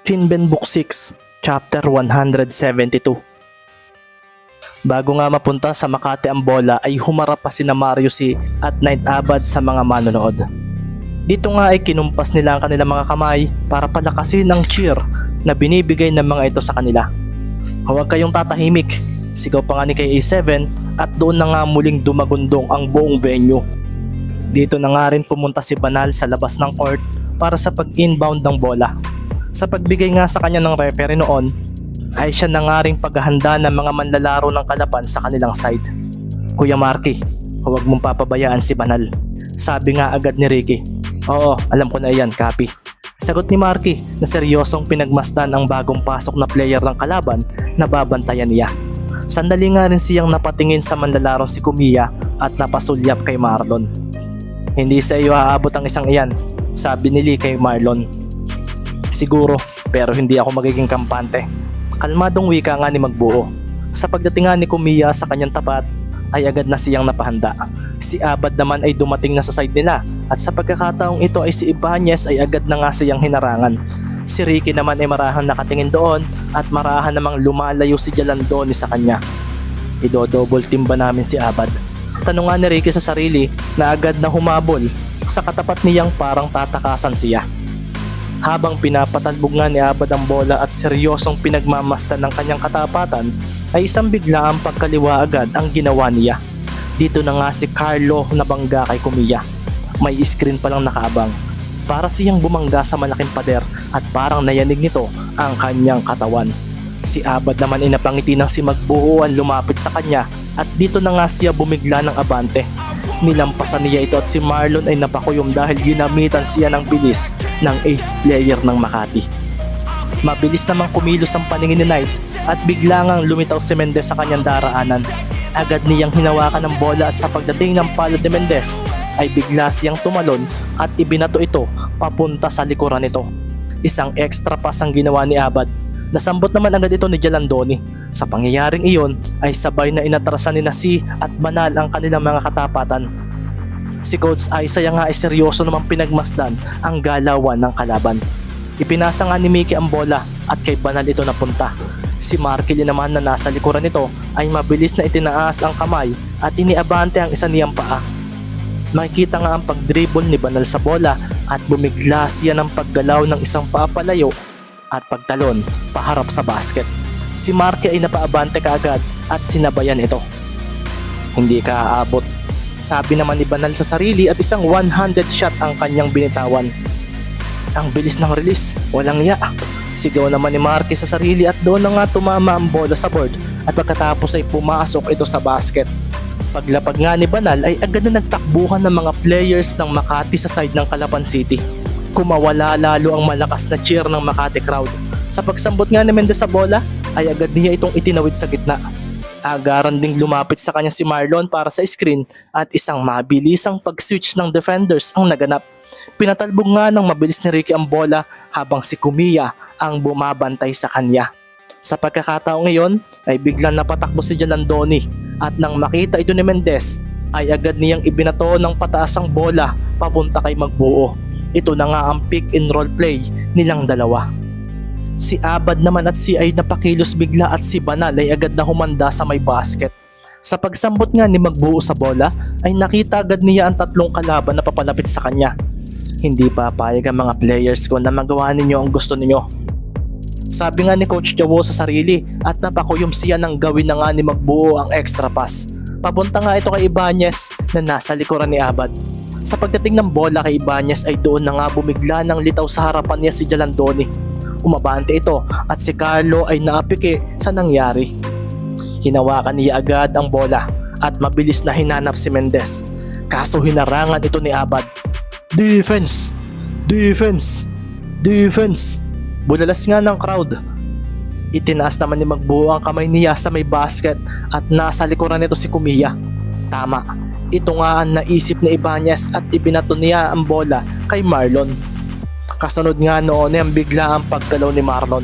Shinben Book 6, Chapter 172. Bago nga mapunta sa Makati ang bola ay humarap pa sina Mario C at Knight Abad sa mga manonood. Dito nga ay kinumpas nila ang kanilang mga kamay para palakasin ang cheer na binibigay ng mga ito sa kanila. Huwag kayong tatahimik, sigaw pa nga ni KA7 at doon na nga muling dumagundong ang buong venue. Dito na nga rin pumunta si Banal sa labas ng court para sa pag-inbound ng bola. Sa pagbigay nga sa kanya ng referee noon, ay siya na nga rin paghahanda ng mga manlalaro ng Kalaban sa kanilang side. Kuya Marky, huwag mong papabayaan si Banal, sabi nga agad ni Ricky. Oo, alam ko na yan, copy. Sagot ni Marky na seryosong pinagmasdan ang bagong pasok na player ng Kalaban na babantayan niya. Sandali nga rin siyang napatingin sa manlalaro si Kumiya at napasulyap kay Marlon. Hindi sa iyo aabot ang isang iyan, sabi ni Lee kay Marlon. Siguro, pero hindi ako magiging kampante. Kalmadong wika nga ni Magbuo. Sa pagdating nga ni Kumiya sa kanyang tapat, ay agad na siyang napahanda. Si Abad naman ay dumating na sa side nila at sa pagkakataong ito ay si Ibanez ay agad na nga siyang hinarangan. Si Ricky naman ay marahan nakatingin doon at marahan namang lumalayo si Jalandoni sa kanya. Ido-double team ba namin si Abad? Tanong nga ni Ricky sa sarili na agad na humabol sa katapat niyang parang tatakasan siya. Habang pinapatalbog nga ni Abad ang bola at seryosong pinagmamasdan ng kanyang katapatan, ay isang bigla ang pagkaliwa agad ang ginawa niya. Dito na nga si Carlo nabangga kay Kumiya. May screen pa lang nakaabang. Para siyang bumangga sa malaking pader at parang nayanig nito ang kanyang katawan. Si Abad naman ay napangiti ng si Magbuo ang lumapit sa kanya at dito na nga siya bumigla ng abante. Nilampasan niya ito at si Marlon ay napakuyom dahil ginamitan siya ng bilis ng ace player ng Makati. Mabilis namang kumilos ang paningin ni Knight at bigla ngang lumitaw si Mendez sa kanyang daraanan. Agad niyang hinawakan ng bola at sa pagdating ng palo de Mendez ay bigla siyang tumalon at ibinato ito papunta sa likuran nito. Isang extra pass ang ginawa ni Abad. Nasambot naman agad ito ni Jalandoni. Sa pangyayaring iyon ay sabay na inatrasan ni Si at Banal ang kanilang mga katapatan. Si Coach Isaiah nga ay seryoso namang pinagmasdan ang galawan ng kalaban. Ipinasa nga ni Mickey ang bola at kay Banal ito napunta. Si Marky naman na nasa likuran nito ay mabilis na itinaas ang kamay at iniabante ang isa niyang paa. Makikita nga ang pagdribble ni Banal sa bola at bumigla siya ng paggalaw ng isang paa palayo at pagtalon paharap sa basket. Si Marky ay napaabante kaagad at sinabayan ito. Hindi ka aabot, sabi naman ni Banal sa sarili at isang one-handed shot ang kanyang binitawan. Ang bilis ng release, walang ya. Sigaw naman ni Marky sa sarili at doon na nga tumama ang bola sa board at pagkatapos ay pumasok ito sa basket. Paglapag nga ni Banal ay agad na nagtakbuhan ng mga players ng Makati sa side ng Calapan City. Kumawala lalo ang malakas na cheer ng Makati crowd. Sa pagsambot nga ni Mendez sa bola ay agad niya itong itinawid sa gitna. Agaran ding lumapit sa kanya si Marlon para sa screen at isang mabilisang pag-switch ng defenders ang naganap. Pinatalbog nga ng mabilis ni Ricky ang bola habang si Kumiya ang bumabantay sa kanya. Sa pagkakataong ngayon ay biglang napatakbo si Jalandoni at nang makita ito ni Mendez ay agad niyang ibinato ng pataas ang bola papunta kay Magbuo. Ito na nga ang pick and roll play nilang dalawa. Si Abad naman at si ay napakilos bigla at si Banal ay agad na humanda sa may basket. Sa pagsambot nga ni Magbuo sa bola ay nakita agad niya ang tatlong kalaban na papalapit sa kanya. Hindi papayag ang mga players ko na magawa ninyo ang gusto ninyo, sabi nga ni Coach Jawo sa sarili at napakuyom siya nang gawin na nga ni Magbuo ang extra pass. Papunta nga ito kay Ibanez na nasa likuran ni Abad. Sa pagdating ng bola kay Ibanez ay doon na nga bumigla ng litaw sa harapan niya si Jalandoni. Umabante ito at si Carlo ay naapike sa nangyari. Hinawakan niya agad ang bola at mabilis na hinanap si Mendez. Kaso hinarangan ito ni Abad. Defense! Defense! Defense! Bulalas nga ng crowd. Itinaas naman ni Magbuo ang kamay niya sa may basket at nasa likuran nito si Kumiya. Tama, ito nga ang naisip ni Ibanez at ibinato niya ang bola kay Marlon. Kasunod nga noon ay ang bigla ang pagdalaw ni Marlon.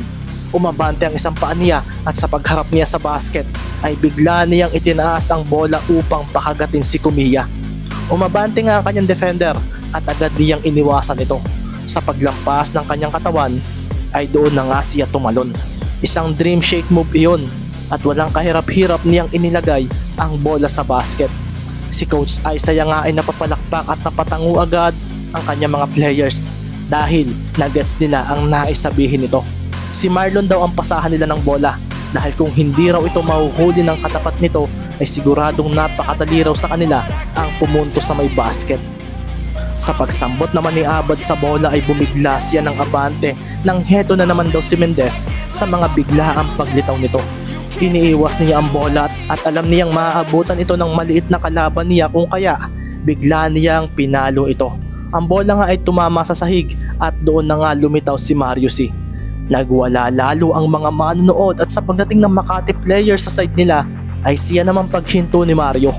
Umabante ang isang paa niya at sa pagharap niya sa basket ay bigla niyang itinaas ang bola upang pakagatin si Kumiya. Umabante nga ang kanyang defender at agad niyang iniwasan ito. Sa paglampas ng kanyang katawan ay doon na nga siya tumalon. Isang dream shake move iyon at walang kahirap-hirap niyang inilagay ang bola sa basket. Si Coach Isaiah nga ay napapalakpak at napatango agad ang kanyang mga players dahil nagets nila ang naisabihin nito. Si Marlon daw ang pasahan nila ng bola dahil kung hindi raw ito mahuhuli ng katapat nito ay siguradong napakadali raw sa kanila ang pumunto sa may basket. Sa pagsambot naman ni Abad sa bola ay bumigla siya ng abante nang heto na naman daw si Mendez sa mga biglaang paglitaw nito. Iniiwas niya ang bola at alam niyang maaabutan ito ng maliit na kalaban niya kung kaya bigla niyang pinalo ito. Ang bola nga ay tumama sa sahig at doon na nga lumitaw si Mario C. Nagwala lalo ang mga manonood at sa pagdating ng Makati players sa side nila ay siya naman paghinto ni Mario.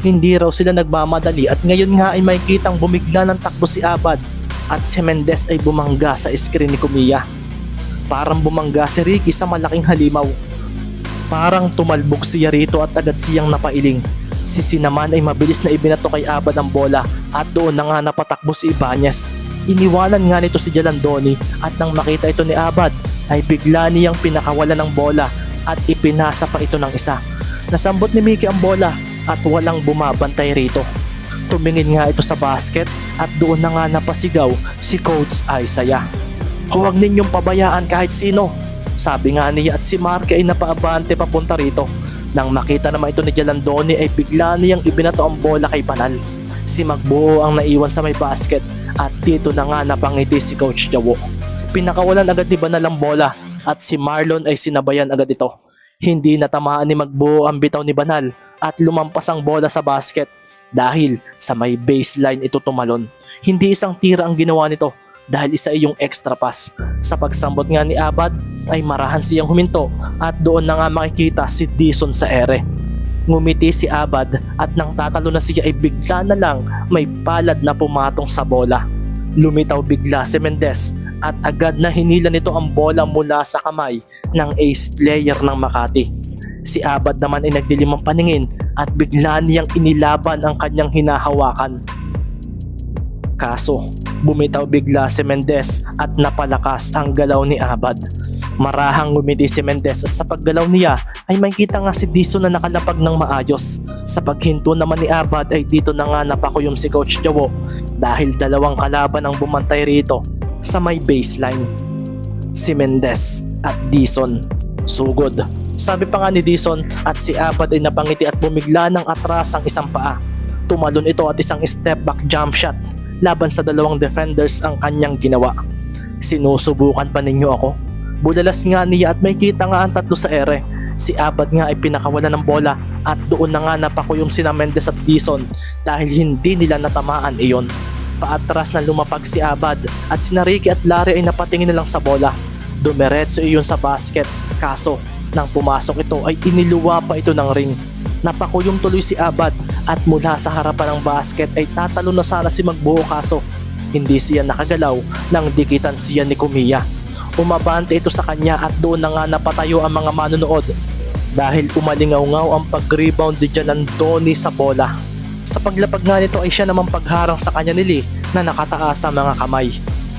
Hindi raw sila nagmamadali at ngayon nga ay may kitang bumigla ng takbo si Abad at si Mendez ay bumangga sa screen ni Kumiya. Parang bumangga si Ricky sa malaking halimaw. Parang tumalbog siya rito at agad siyang napailing. Si C naman ay mabilis na ibinato kay Abad ang bola at doon na nga napatakbo si Ibanez. Iniwanan nga nito si Jalandoni at nang makita ito ni Abad ay bigla niyang pinakawalan ng bola at ipinasa pa ito ng isa. Nasambot ni Mickey ang bola at walang bumabantay rito. Tumingin nga ito sa basket at doon na nga napasigaw si Coach Isaiah. Huwag ninyong pabayaan kahit sino, sabi nga niya at si Mark ay napaabante papunta rito. Nang makita naman ito ni Jalandoni ay bigla niyang ibinato ang bola kay Banal. Si Magbuo ang naiwan sa may basket at dito na nga napangiti si Coach Jawo. Pinakawalan agad ni Banal ang bola at si Marlon ay sinabayan agad ito. Hindi natamaan ni Magbuo ang bitaw ni Banal at lumampas ang bola sa basket dahil sa may baseline ito tumalon. Hindi isang tira ang ginawa nito dahil isa ay yung extra pass. Sa pagsambot nga ni Abad ay marahan siyang huminto at doon na nga makikita si Dison sa ere. Ngumiti si Abad at nang tatalo na siya ay bigla na lang may palad na pumatong sa bola. Lumitaw bigla si Mendez at agad na hinila nito ang bola mula sa kamay ng ace player ng Makati. Si Abad naman ay nagdilim ang paningin at bigla niyang inilaban ang kanyang hinahawakan. Kaso, bumitaw bigla si Mendez at napalakas ang galaw ni Abad. Marahang ngumiti si Mendez at sa paggalaw niya ay makikita nga si Dison na nakalapag ng maayos. Sa paghinto naman ni Abad ay dito na nga napakuyom si Coach Jawo dahil dalawang kalaban ang bumantay rito sa may baseline. Si Mendez at Dison. Sugod. Sabi pa nga ni Dison at si Abad ay napangiti at bumigla ng atras ang isang paa. Tumalon ito at isang step back jump shot laban sa dalawang defenders ang kanyang ginawa. Sinusubukan pa ninyo ako? Bulalas nga niya at may kita nga ang tatlo sa ere. Si Abad nga ay pinakawalan ng bola at doon na nga napakuyom sina Mendez at Dison dahil hindi nila natamaan iyon. Paatras na lumapag si Abad at sina Ricky at Larry ay napatingin na lang sa bola. Dumiretso iyon sa basket, kaso nang pumasok ito ay iniluwa pa ito ng ring. Napakuyom tuloy si Abad at mula sa harapan ng basket ay tatalo na sana si Magbuo kaso hindi siya nakagalaw nang dikitan siya ni Kumiya. Umabante ito sa kanya at doon na nga napatayo ang mga manonood dahil umalingaw-ngaw ang pag-rebound ni Jalandoni sa bola. Sa paglapag nga nito ay siya namang pagharang sa kanya ni Lee na nakataas sa mga kamay.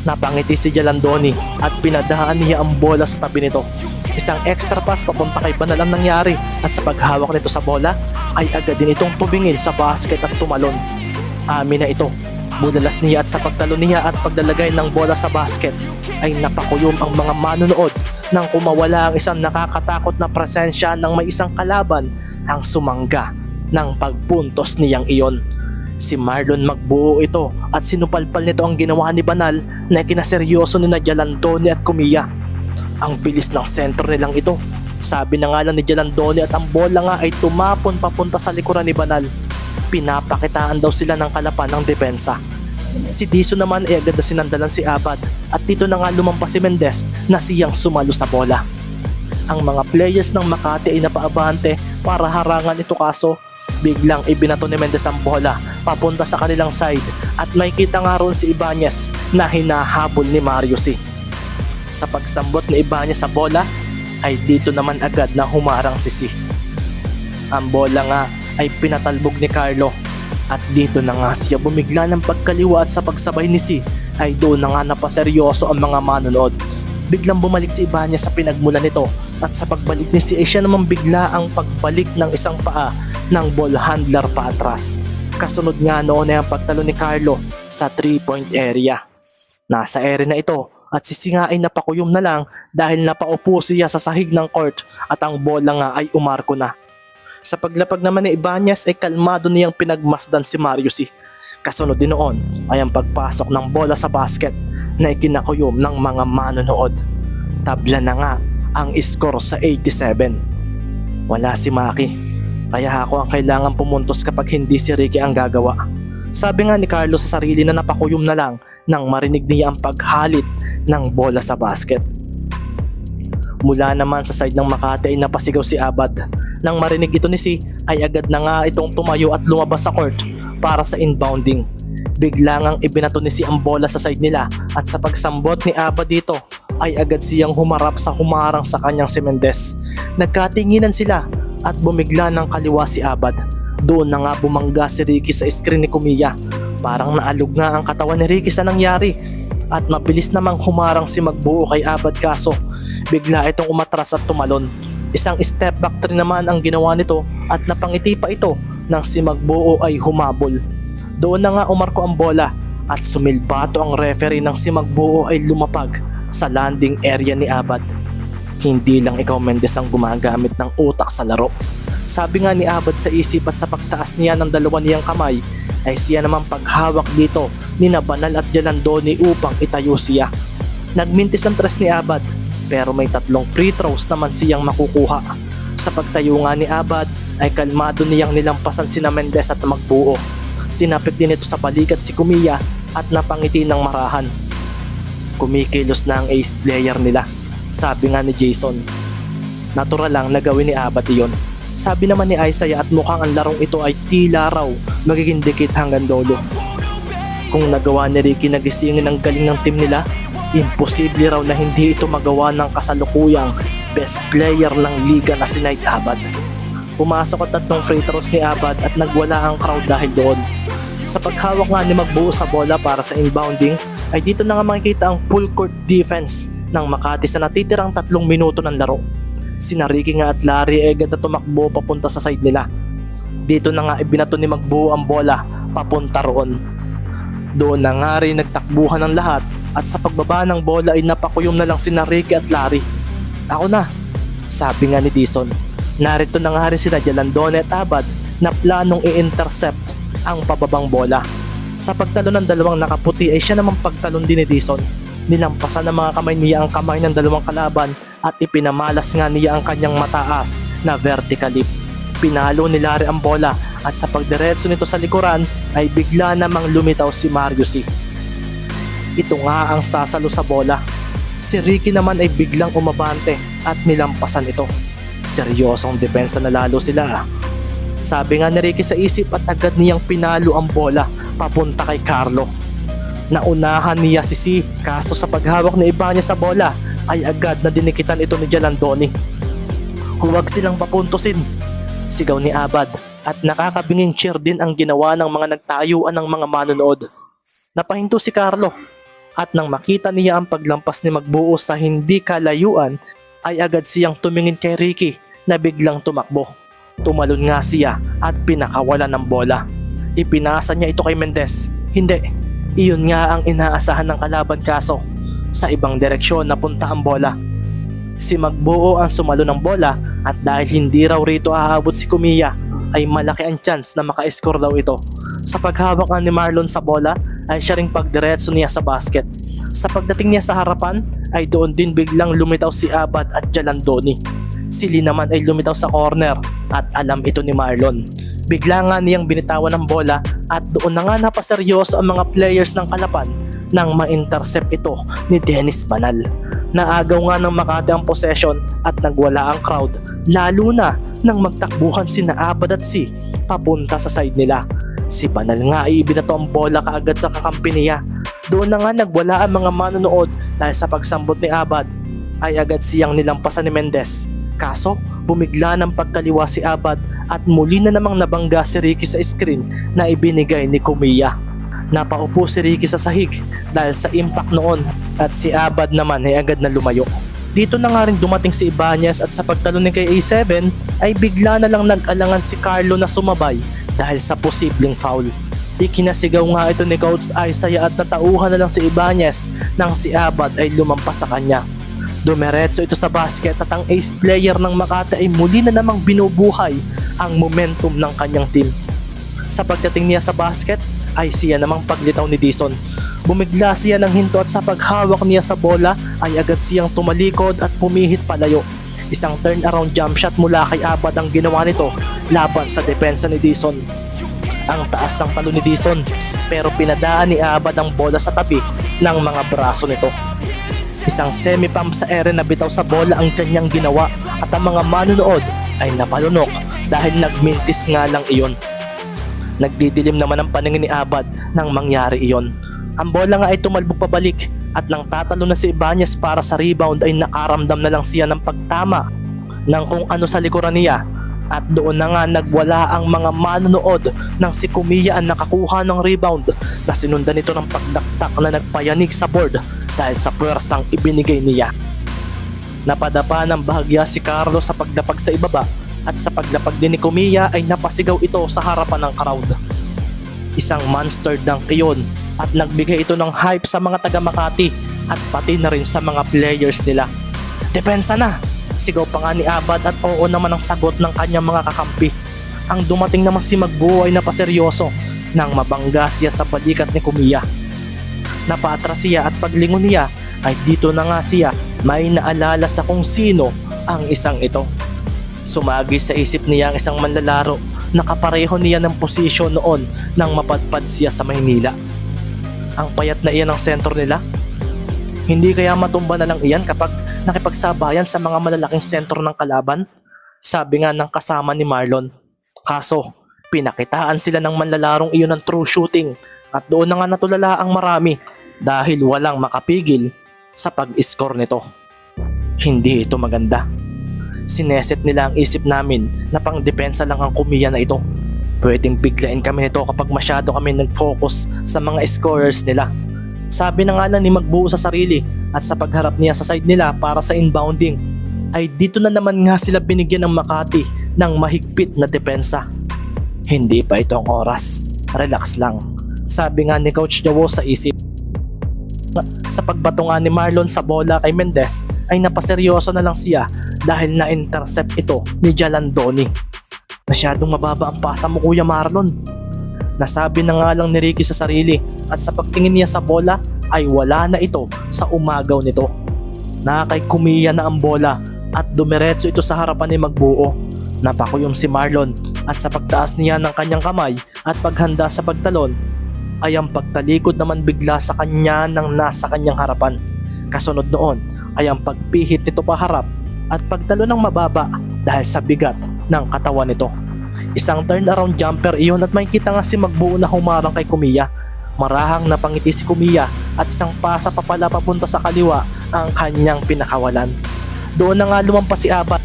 Napangiti si Jalandoni at pinadaan niya ang bola sa tabi nito. Isang extra pass papunta kay Banal ang nangyari at sa paghawak nito sa bola ay agad din itong tubingin sa basket at tumalon. Amin na ito. Budalas niya at sa pagtalon niya at paglalagay ng bola sa basket ay napakuyom ang mga manonood nang kumawala ang isang nakakatakot na presensya ng may isang kalaban ang sumangga ng pagpuntos niyang iyon. Si Marlon Magbuo ito at sinupalpal nito ang ginawa ni Banal na kinaseryoso ni Jalandoni at Kumiya. Ang bilis ng sentro nilang ito. Sabi na nga lang ni Jalandoni at ang bola nga ay tumapon papunta sa likuran ni Banal. Pinapakitaan daw sila ng kalapan ng depensa. Si Dison naman ay agad na sinandalan si Abad at dito na nga lumampas si Mendez na siyang sumalo sa bola. Ang mga players ng Makati ay napaabante para harangan ito kaso biglang ibinato ni Mendez ang bola papunta sa kanilang side at may kita nga roon si Ibanez na hinahabol ni Mario C. Sa pagsambot ni Ibanez sa bola ay dito naman agad na humarang si C. Ang bola nga ay pinatalbog ni Carlo at dito na nga siya bumigla ng pagkaliwa at sa pagsabay ni C ay doon na nga napaseryoso ang mga manonood. biglang bumalik si Ibanez sa pinagmulan nito at sa pagbalik ni si siya naman bigla ang pagbalik ng isang paa ng ball handler pa atras. Kasunod nga noon ay ang pagtalo ni Carlo sa 3-point area. Nasa area na ito at sisingain na pakuyom na lang dahil napaupo siya sa sahig ng court at ang bola nga ay umarko na. Sa paglapag naman ni Ibanez ay kalmado niyang pinagmasdan si Mariussi. Kasunod din noon ay ang pagpasok ng bola sa basket na ikinakuyom ng mga manonood. Tabla na nga ang score sa 87. Wala si Maki, kaya ako ang kailangan pumuntos kapag hindi si Ricky ang gagawa. Sabi nga ni Carlo sa sarili na napakuyom na lang nang marinig niya ang paghalit ng bola sa basket. Mula naman sa side ng Makati ay napasigaw si Abad. Nang marinig ito ni Si ay agad na nga itong tumayo at lumabas sa court para sa inbounding. Bigla ngang ibinato ni Si ang bola sa side nila at sa pagsambot ni Abad dito ay agad siyang humarap sa humarang sa kanyang si Mendez. Nagkatinginan sila at bumigla ng kaliwa si Abad. Doon na nga bumangga si Ricky sa screen ni Kumiya. Parang naalog nga ang katawan ni Ricky sa nangyari at mabilis namang humarang si Magbuo kay Abad kaso bigla itong umatras at tumalon. Isang step back three naman ang ginawa nito at napangiti pa ito nang si Magbuo ay humabol. Doon na nga umarko ang bola at sumilbato ang referee nang si Magbuo ay lumapag sa landing area ni Abad. Hindi lang ikaw Mendez ang gumagamit ng utak sa laro. Sabi nga ni Abad sa isip at sa pagtaas niya ng dalawa niyang kamay ay siya naman paghawak dito ni Banal at Jalandoni upang itayo siya. Nagmintis ang tres ni Abad pero may 3 free throws naman siyang makukuha. Sa pagtayo nga ni Abad ay kalmado niyang nilampasan sina Mendez at Magbuo. Tinapik din ito sa balikat si Kumiya at napangiti ng marahan. Kumikilos na ang ace player nila, sabi nga ni Jason. Natural lang na gawin ni Abad iyon. Sabi naman ni Isaiah at mukhang ang larong ito ay tila raw magiging dikit hanggang dulo. Kung nagawa ni Ricky na gisingin ang galing ng team nila, imposible raw na hindi ito magawa ng kasalukuyang best player ng liga na si Knight Abad. Pumasok at 3 free throws ni Abad at nagwala ang crowd dahil doon. Sa paghawak nga ni Magbuo sa bola para sa inbounding ay dito na nga makikita ang full court defense ng Makati sa natitirang 3 minuto ng laro. Sina Ricky nga at Larry ay agad na tumakbo papunta sa side nila. Dito na nga ibinato ni Magbuo ang bola papunta roon. Doon na nga rin nagtakbuhan ng lahat at sa pagbaba ng bola ay napakuyom na lang sina Ricky at Larry. Ako na, sabi nga ni Dison. Narito na nga rin sina Jalandone at Abad na planong i-intercept ang pababang bola. Sa pagtalo ng dalawang nakaputi ay siya namang pagtalon din ni Dison. Nilampasan ng mga kamay niya ang kamay ng dalawang kalaban at ipinamalas nga niya ang kanyang mataas na vertical leap. Pinalo ni Larry ang bola at sa pagdiretso nito sa likuran ay bigla namang lumitaw si Mariussi. Ito nga ang sasalo sa bola. Si Ricky naman ay biglang umabante at nilampasan ito. Seryosong depensa na lalo sila. Sabi nga ni Ricky sa isip at agad niyang pinalo ang bola papunta kay Carlo. Naunahan niya si Si kaso sa paghawak ni Ibanez sa bola ay agad na dinikitan ito ni Jalandoni. Huwag silang papuntusin, sigaw ni Abad at nakakabinging cheer din ang ginawa ng mga nagtayuan ng mga manonood. Napahinto si Carlo at nang makita niya ang paglampas ni Magbuo sa hindi kalayuan ay agad siyang tumingin kay Ricky na biglang tumakbo. Tumalon nga siya at pinakawalan ng bola. Ipinasa niya ito kay Mendez. Hindi, iyon nga ang inaasahan ng kalaban kaso sa ibang direksyon napunta ang bola. Si Magbuo ang sumalo ng bola at dahil hindi raw rito aabot si Kumiya ay malaki ang chance na maka-score daw ito. Sa paghawak ni Marlon sa bola ay siya ring pagdiretso niya sa basket. Sa pagdating niya sa harapan ay doon din biglang lumitaw si Abad at Jalandoni. Si Lee naman ay lumitaw sa corner at alam ito ni Marlon. Bigla nga niyang binitawan ng bola at doon na nga napaseryoso ang mga players ng Kalapan nang ma-intercept ito ni Dennis Banal. Naagaw nga ng Makati ang possession at nagwala ang crowd lalo na nang magtakbuhan sina Abad at Si papunta sa side nila. Si Banal nga ay ibinato ang bola kaagad sa kakampi niya. Doon na nga nagwala ang mga manonood dahil sa pagsambot ni Abad ay agad siyang nilampasan ni Mendez. Kaso bumigla ng pagkaliwa si Abad at muli na namang nabangga si Ricky sa screen na ibinigay ni Kumiya. Napaupo si Ricky sa sahig dahil sa impact noon at si Abad naman ay agad na lumayo. Dito na nga rin dumating si Ibanez at sa pagtalo ni kay A7 ay bigla na lang nag-alangan si Carlo na sumabay dahil sa posibleng foul. Ikinasigaw nga ito ni Coach Isaiah at natauhan na lang si Ibanez nang si Abad ay lumampas sa kanya. Dumiretso ito sa basket at ang ace player ng Makati ay muli na namang binubuhay ang momentum ng kanyang team. Sa pagdating niya sa basket ay siya namang paglitaw ni Dison. Bumigla siya ng hinto at sa paghawak niya sa bola ay agad siyang tumalikod at pumihit palayo. Isang turnaround jump shot mula kay Abad ang ginawa nito laban sa depensa ni Dison. Ang taas ng palo ni Dison pero pinadaan ni Abad ang bola sa tabi ng mga braso nito. Isang semi-pump sa ere na bitaw sa bola ang kanyang ginawa at ang mga manunood ay napalunok dahil nagmintis nga lang iyon. Nagdidilim naman ang paningin ni Abad nang mangyari iyon. Ang bola nga ay tumalbog pabalik at nang tatalo na si Ibanez para sa rebound ay nakaramdam na lang siya ng pagtama ng kung ano sa likuran niya at doon na nga nagwala ang mga manunood nang si Kumiya ang nakakuha ng rebound na sinundan nito ng pagdaktak na nagpayanig sa board dahil sa puwersang ibinigay niya. Napadapa ng bahagya si Carlo sa pagdapag sa ibaba at sa paglapag din ni Kumiya ay napasigaw ito sa harapan ng crowd. Isang monster dunk iyon at nagbigay ito ng hype sa mga taga Makati at pati na rin sa mga players nila. Depensa na! Sigaw pa nga ni Abad at oo naman ang sagot ng kanyang mga kakampi. Ang dumating naman si Magbuo ay napaseryoso nang mabangga siya sa balikat ni Kumiya. Napatras siya at paglingon niya ay dito na nga siya may naalala sa kung sino ang isang ito. Sumagi sa isip niya ang isang manlalaro na kapareho niya ng posisyon noon nang mapadpad siya sa Maynila. Ang payat na iyan ang sentro nila? Hindi kaya matumba na lang iyan kapag nakipagsabayan sa mga malalaking sentro ng kalaban? Sabi nga ng kasama ni Marlon. Kaso, pinakitaan sila ng manlalarong iyon ng true shooting at doon na nga natulala ang marami dahil walang makapigil sa pag-score nito. Hindi ito maganda. Sineset nila ang isip namin na pang depensa lang ang Kumiya na ito. Pwedeng biglain kami nito kapag masyado kami nag-focus sa mga scorers nila. Sabi na nga lang ni Magbuo sa sarili at sa pagharap niya sa side nila para sa inbounding ay dito na naman nga sila binigyan ng Makati ng mahigpit na depensa. Hindi pa ito ang oras. Relax lang. Sabi nga ni Coach Jawo sa isip. Sa pagbato nga ni Marlon sa bola kay Mendez ay napaseryoso na lang siya dahil na-intercept ito ni Jalandoni. Masyadong mababa ang pasa mo Kuya Marlon. Nasabi na nga lang ni Ricky sa sarili at sa pagtingin niya sa bola ay wala na ito sa umagaw nito. Nakay Kumiya na ang bola at dumiretso ito sa harapan ni Magbuo. Napakuyom si Marlon at sa pagtaas niya ng kanyang kamay at paghanda sa pagtalon ay ang pagtalikod naman bigla sa kanya nang nasa kanyang harapan. Kasunod noon ay ang pagpihit nito paharap at pagtalo ng mababa dahil sa bigat ng katawan nito. Isang turnaround jumper iyon at makikita nga si Magbuo na humarang kay Kumiya. Marahang napangiti si Kumiya at isang pasa pa pala papunta sa kaliwa ang kanyang pinakawalan. Doon na nga lumampas si Abad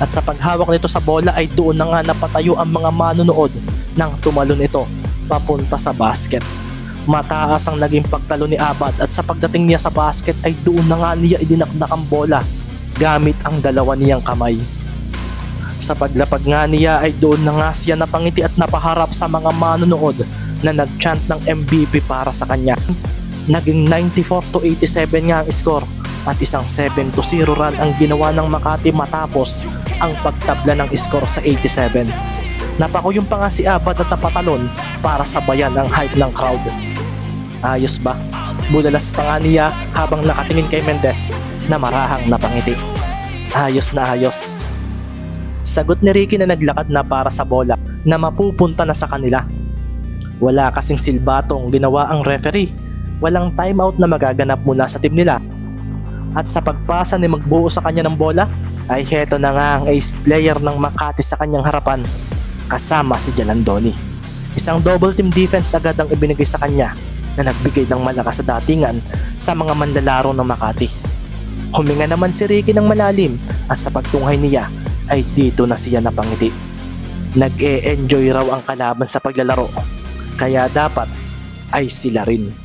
at sa paghawak nito sa bola ay doon na nga napatayo ang mga manunood nang tumalon ito papunta sa basket. Mataas ang naging pagtalo ni Abad at sa pagdating niya sa basket ay doon na nga niya idinakdak ang bola gamit ang dalawa niyang kamay. Sa paglapag nga niya ay doon na nga siya napangiti at napaharap sa mga manunood na nag-chant ng MVP para sa kanya. Naging 94-87 nga ang score at isang 7-0 run ang ginawa ng Makati matapos ang pagtabla ng score sa 87. Napakuyong pa nga si Abad at napatalon para sabayan ang hype ng crowd. Ayos ba? Bulalas pa nga niya habang nakatingin kay Mendez na marahang napangiti. Ayos na ayos. Sagot ni Ricky na naglakad na para sa bola na mapupunta na sa kanila. Wala kasing silbatong ginawa ang referee. Walang timeout na magaganap mula sa team nila. At sa pagpasa ni Magbuo sa kanya ng bola ay heto na nga ang ace player ng Makati sa kanyang harapan kasama si Jalandoni. Isang double team defense agad ang ibinigay sa kanya na nagbigay ng malakas sa datingan sa mga manlalaro ng Makati. Huminga naman si Ricky ng malalim at sa pagtunghay niya ay dito na siya napangiti. Nag-e-enjoy raw ang kalaban sa paglalaro. Kaya dapat ay sila rin.